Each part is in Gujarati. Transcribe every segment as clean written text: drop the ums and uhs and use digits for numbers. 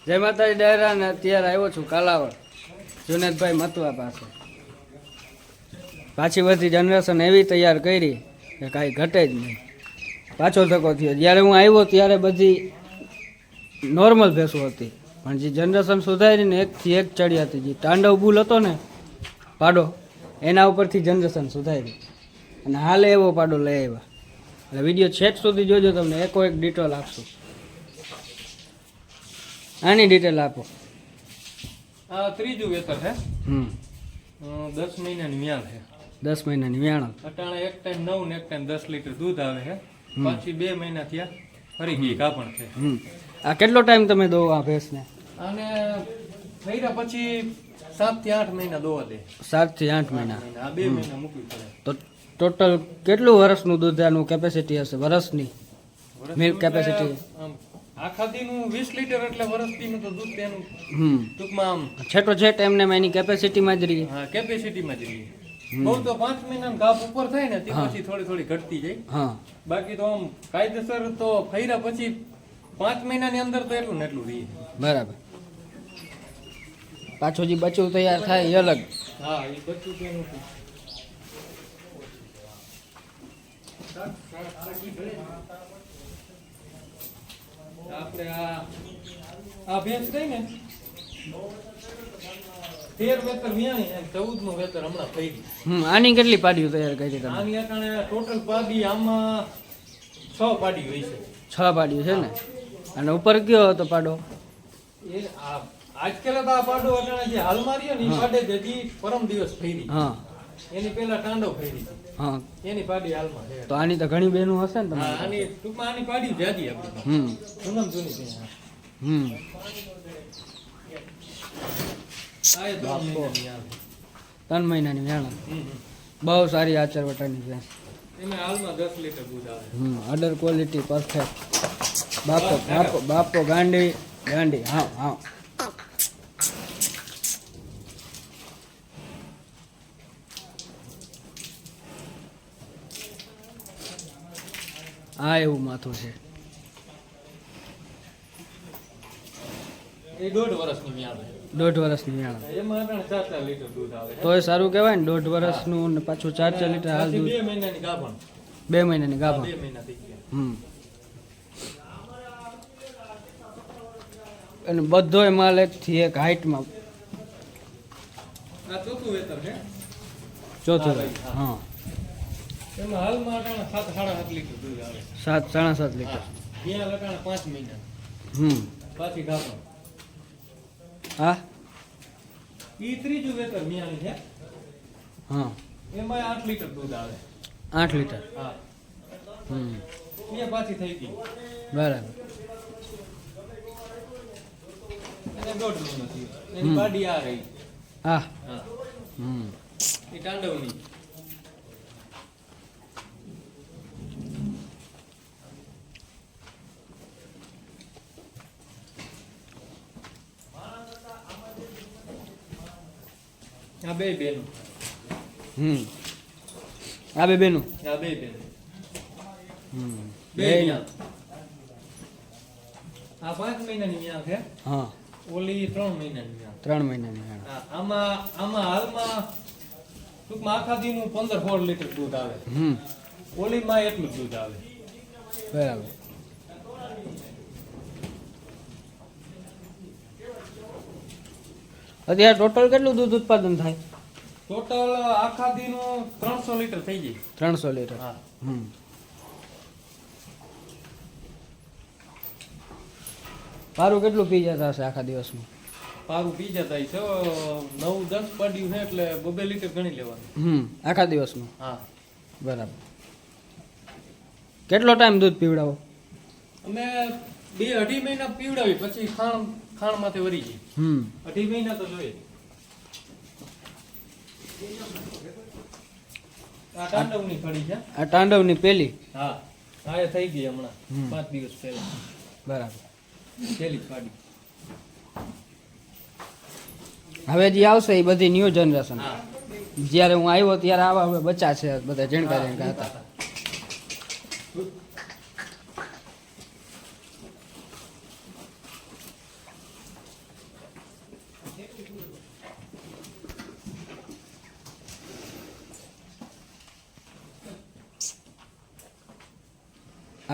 જય માતાજી ડાયરા ને અત્યારે આવ્યો છું કાલાવડ જુનેદભાઈ મતવા પાસે. પાછી બધી જનરેશન એવી તૈયાર કરી કે કાંઈ ઘટે જ નહીં. પાછો ધક્કો થયો. જ્યારે હું આવ્યો ત્યારે બધી નોર્મલ ભેંસો હતી, પણ જે જનરેશન સુધારીને એકથી એક ચડી હતી. જે તાંડવ બુલ હતો ને પાડો, એના ઉપરથી જનરેશન સુધારી અને હાલે એવો પાડો લઈ આવ્યા. એટલે વિડીયો છેક સુધી જોજો, તમને એકો એક ડિટેલ આપશું. આની ડિટેલ આપો. આ ત્રીજું વેતર છે. 10 મહિનાની વ્યાણ છે. 10 મહિનાની વ્યાણ. અટાણે એક ટાઈમ 9 ને એક ટાઈમ 10 લીટર દૂધ આવે છે. પાછી 2 મહિના થયા ફરી ઘી કાપણ છે. આ કેટલો ટાઈમ તમે દો આ ભેંસને? અને ફર્યા પછી 7 થી 8 મહિના દોવા દે. 7 થી 8 મહિના. આ 2 મહિના મૂકવી પડે. તો ટોટલ કેટલું વર્ષનું દૂધ આનું કેપેસિટી હશે? વર્ષની મિલ્ક કેપેસિટી આખા દીનું 20 લીટર એટલે વર્ષ દીનું તો દૂધ તેનું ટૂંકમાં આમ છેટો છેટ એમને એની કેપેસિટીમાં જ રહી. હા, કેપેસિટીમાં જ રહી. બહુ તો 5 મહિનાનું ગાપ ઉપર થાય ને તે પછી થોડી થોડી ઘટતી જાય. હા, બાકી તો આમ કાયદેસર તો ફર્યા પછી 5 મહિનાની અંદર તો એટલું ને એટલું રહી. બરાબર. પાછું જે બચ્ચું તૈયાર થાય એ અલગ. હા, એ બચ્ચું તો એનું આપણે આ ભેંસ કઈ ને 13 વેતર મિયાણી અને 14 નું વેતર હમણાં થઈ ગયું. આની કેટલી પાડીઓ તૈયાર કરી તમે? આની અટાણે ટોટલ પાડી આમાં 6 પાડી હોય છે. 6 પાડીઓ છે ને? અને ઉપર કયો હતો પાડો? એ આજકાલ તો આ પાડો અટાણે જે હાલમાં રહ્યો ને એ પાડે જેથી પરમ દિવસ ફરી. હા, એની પહેલા તાંડવ ફરી. હા, એની પાડી હાલમાં છે. તો આની તો ઘણી બહેનો હશે ને તમારી? આની ટૂંકમાં આની પાડી જાજી આપણી. જૂનમ જૂની છે. આ એ 3 મહિનાની વ્યાણ. બહુ સારી આચર વટાની ભેંસ. એમાં હાલમાં 10 લીટર દૂધ આવે. Udder quality perfect. બાપો બાપો બાપો ગાંડી ગાંડી. હા હા. આ એવું માથું છે. એ 1.5 વર્ષની વ્યાણ છે. 1.5 વર્ષની વ્યાણ. એમાં અટાણે 4 લીટર દૂધ આવે. તોય સારું કહેવાય ને. 1.5 વર્ષનું ને પાછું 4 લીટર હાલ દૂધ. 2 મહિનાની ગાભણ. 2 મહિનાની ગાભણ. 2 મહિના થઈ ગયા. અને બધોય માલ એકથી એક હાઈટમાં. આ ચોથું વેતર છે. ચોથું. હા, એમાં હાલમાં અટાણે 7.5 લીટર દૂધ આવે. 7.5 લીટર. ત્યાં અટાણે 5 મહિના. પાછી ગાભણ. હા, ઈ ત્રીજું વેતર મિયાની છે. હા, એમાં 8 લીટર દૂધ આવે. 8 લીટર. હા, એ પાછી થઈ ગઈ. બરાબર. એને 1.5 મહિનો થયો. એની પાડી આ રહી. હા, હા, એ તાંડવની. આ બે બેન. આ બે બેનું. આ બે બેન. બે બે. ન્યા. આ 5 મહિનાની ન્યા છે. હા, ઓલી 3 મહિનાની ન્યા. 3 મહિનાની વ્યાણ. આમાં હાલમાં ટૂંકમાં આખા દીનું 15-16 લીટર દૂધ આવે. ઓલીમાં એટલું જ દૂધ આવે. બરાબર. અત્યારે ટોટલ કેટલું દૂધ ઉત્પાદન થાય? ટોટલ આખા દીનું 300 લીટર થઈ જાય. 300 લીટર. હા. પારું કેટલું પી જતા હશે આખા દિવસમાં? પારું પી જતા છે. 9-10 પાડ્યું છે એટલે 2 લીટર ગણી લેવાનું. આખા દિવસમાં. હા, બરાબર. કેટલો ટાઈમ દૂધ પીવડાવો? અમે 2-2.5 મહિના પીવડાવી પછી ખાણ માથે વરી ગઈ. 2.5 મહિના તો જોઈએ. આ તાંડવની ફળી છે. આ તાંડવની પેલી. હા, હા, એ થઈ ગઈ હમણાં 5 દિવસ પહેલા. બરાબર. પેલી ફાડી. હવે જે આવશે એ બધી ન્યૂ જનરેશન. હા, જ્યારે હું આવ્યો ત્યારે આવા બચ્ચા છે બધા ઝીણકા હતા.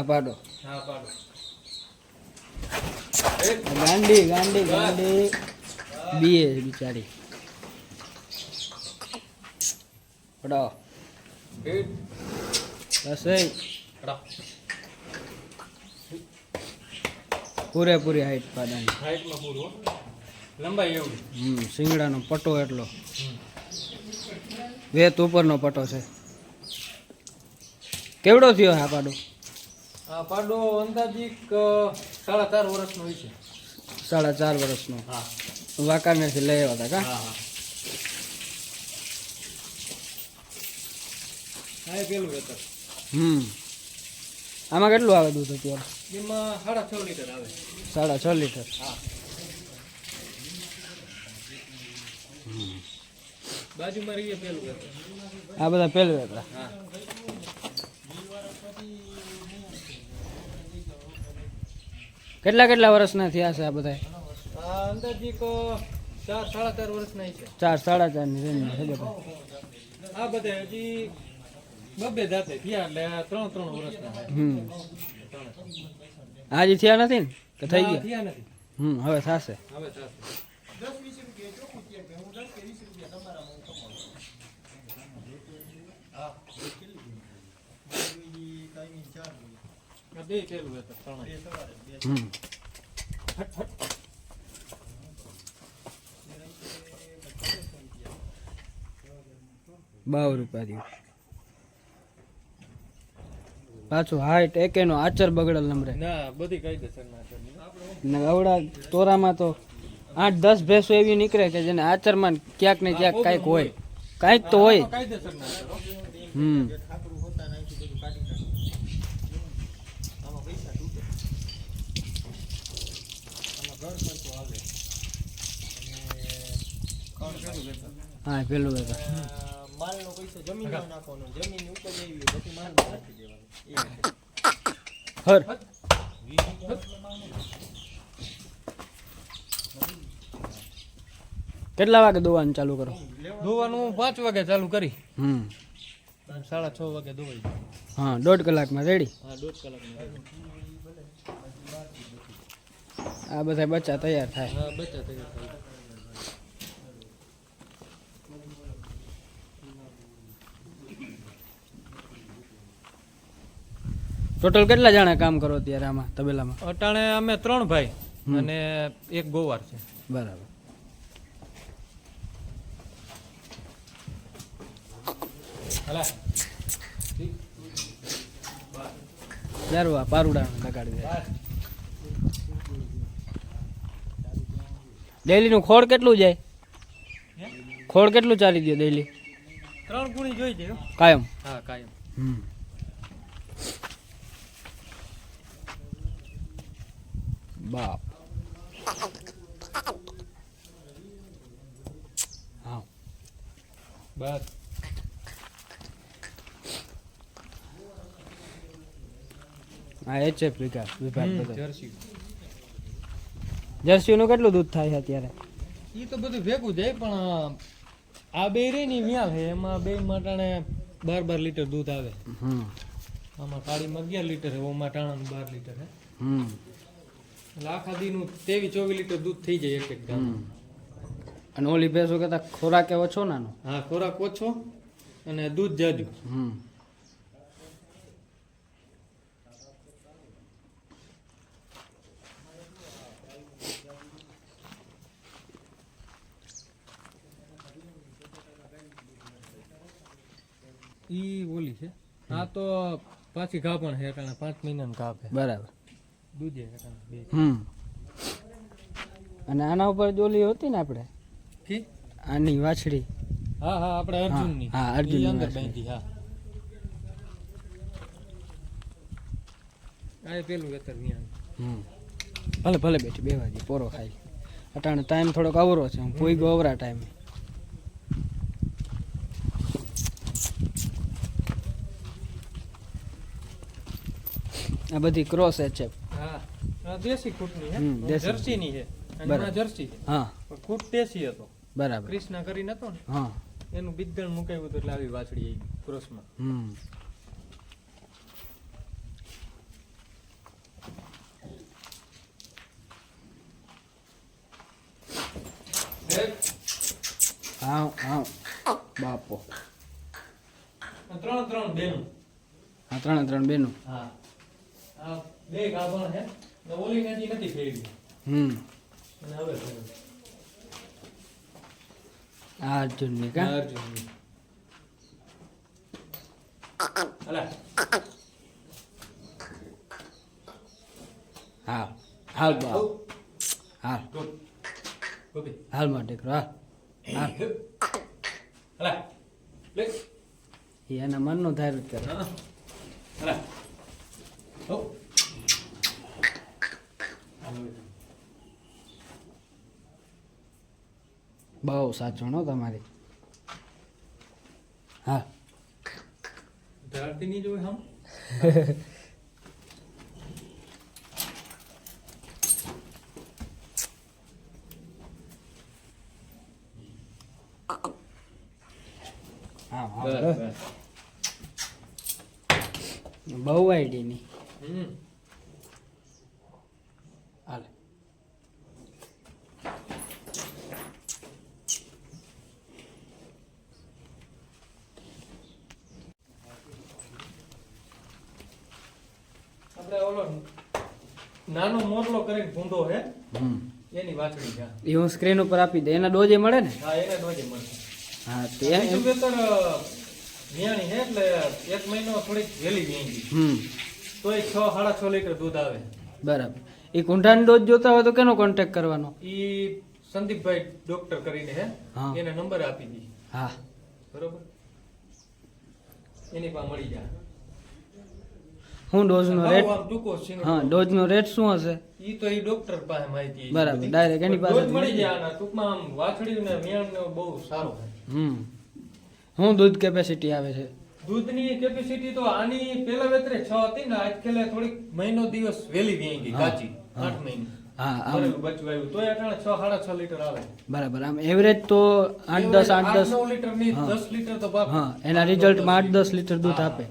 આ પાડો હા પાડો ગાંડી ગાંડી ગાંડી બીએ બિચારી પડાવો બસ એ પૂરેપૂરી હાઈટ પાડાની હાઈટમાં પૂરું લંબાઈ એવડી શિંગડાનો પટો એટલો વેત ઉપરનો પટો છે કેવડો થયો આ પાડો આ પાડો અંદાજિક 4.5 વર્ષનો હોય છે 4.5 વર્ષનો હા વાંકાનેરથી લઈ આવ્યા હતા કા હા હા પેલું વેતર આમાં કેટલું આવે દૂધ અત્યારે એમાં 6.5 લીટર આવે 6.5 લીટર હા બાજુમાં રહીએ પેલું વેતર આ બધા પહેલું હતા હા કેટલા વર્ષના થયા છે આ બધા આ અંદાજિક 4.5 વર્ષના છે 4 4.5 ની રેન્જમાં છે બધા આ બધા હજી બબે જાતે થયા એટલે 3 વર્ષના છે આજે થયા નથી ને કે થઈ ગયા થયા નથી હવે થશે હવે થશે આ બે પેલું વેતર 3 ₹52 દઉં પાછું હાઈટ એકેનો આચર બગડેલ નંબરે ના બધી કાયદેસર ના છે ને અવડા તોરામાં તો 8-10 ભેંસો એવી નીકળે કે જેને આચરમાં ક્યાંક ને ક્યાંક કાંઈક હોય કાંઈક તો હોય કાયદેસર ના કરો હા પેલું વેતર માલનો પૈસો જમીનમાં નાખવાનો જમીનની ઉપજ એવી પછી માલ નાખી દેવાનો હર કેટલા વાગે દોવાનું ચાલુ કરો ધોવાનું 5 વાગે ચાલુ કરી 6:30 વાગે ધોવાઈ જાય. હા 1.5 કલાકમાં રેડી હા 1.5 કલાકમાં આ બધા બચ્ચા તૈયાર થાય હા બચ્ચા તૈયાર થાય ટોટલ કેટલા જણા કામ કરો ત્યારે આમાં તબેલામાં અટાણે અમે 3 ભાઈ અને એક ગોવાર છે બરાબર હલા સારું આ પારુડા લગાડી દે ડેલીનું ખોળ કેટલું જાય ખોળ કેટલું ચાલી દો ડેલી 3 ગુણી જોઈ દે કાયમ હા કાયમ બાપ હા બસ હા HF વિભાગ બધો જર્સી જર્સીનું કેટલું દૂધ થાય છે અત્યારે ઈ તો બધું ભેગું જાય પણ આ બે રે ની વ્યાલ છે એમાં બે માટાણે 12 લીટર દૂધ આવે આમાં કાળીમાં 11 લીટર છે ઓમાં ટાણાનું 12 લીટર છે એટલે આખા દીનું 23-24 લીટર દૂધ થઈ જાય એક ગામ અને ઓલી ભેંસો કરતા ખોરાક ઓછો નાનો હા ખોરાક ઓછો અને દૂધ જાજુ ઈ ઓલી છે આ તો પાછી ઘા પણ છે એટલે 5 મહિનાનું ઘા છે બરાબર દૂધે એટલે બે અને આના ઉપર જ ઓલી હતી ને આપણે કી આની વાછડી હા હા આપણે અર્જુનની હા, અર્જુનની ઈ અંદર વાછડી. બાંધી હા આ પેલું વેતર વિયાન ભલે ભલે બેઠી બે વાગે પોરો ખાઈ અટાણે ટાઈમ થોડોક અવરો છે હું પોઈ ગયો અવરા ટાઈમે આ બધી ક્રોસ છે હા આ દેશી કૂટની હમ, છે દેશી. જર્સીની છે અને બરાબર. આ જર્સી છે હા પણ કૂટ દેશી હતો બરાબર કૃષ્ણા કરીને હતો ને હા એનું બિદ્દણ મુકાયું હતું એટલે આવી વાછડી આવી ક્રોસમાં હા હા બાપો ત્રણ બેનું. હા 3 બેનું. હા આ બે ગાભણ છે ને ઓલી નથી ફેરવી હમ અને હવે ફેરવી. આ અર્જુનની કા અર્જુનની. અલા હા હાલ બાપ હાલ ગોપી હાલ માં દીકરો હાલ હાલ અલા લે એ એના મનનું ધાર્યું જ કરે હા અલા ઓ બહુ સાચું હો તમારી હા ધરાડતી નહીં જોઈ હમ. હા બસ હા બસ. બહુ આઈડીની હમ હાલ આપણે ઓલો નાનો મોરલો કરીને ભૂંડો હે હમ એની વાછડી છે. એ હું સ્ક્રીન ઉપર આપી દે એના ડોઝે મળે ને હા એને ડોજે મળશે. હા તે બીજું બેતર વિયાણી છે એટલે 1 મહિનો થોડીક વહેલી વીંગી હમ તોય 6-6.5 લીટર દૂધ આવે. બરાબર એ કુંઠાનો ડોઝ જોતા હોય તો કેનો કોન્ટેક્ટ કરવાનો ઈ સંદીપભાઈ ડોક્ટર કરીને હે હા. એને નંબર આપી દી હા બરોબર એની પાસે મળી જાય. હું ડોઝનો હાવ રેટ આમ ટૂંકો સીનો. હા ડોઝનો રેટ શું હશે ઈ તો ઈ ડોક્ટર પાસે માહિતી છે બરાબર, બધી. direct એની પાસે ડોઝ મળી જ જાય આના ટૂંકમાં આમ વાછડી ને વિયાણ ને બહુ સારો છે. હમ હું દૂધ કેપેસિટી આવે છે દૂધની કેપેસિટી તો આની પેલા વેતરે 6 હતી ને આજ ખેલે થોડીક મહિનો દિવસ વેલી વીંગી ગઈ હા, કાચી હા. 8 મહિને હા આમ ભરેલું બચવું આવ્યું તોય અટાણે 6-6.5 લીટર આવે. બરાબર આમ એવરેજ તો 8-10 લીટર ની હા. 10 લીટર તો બાપ હા એના રિઝલ્ટમાં 8-10 લીટર દૂધ આપે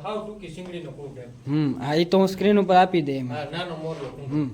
હાવ ટૂંકી શીંગડીનો ફૂટ એમ. હા એ તો હું સ્ક્રીન ઉપર આપી દે એમાં હા નાનો મોરલો ફૂટ. હમ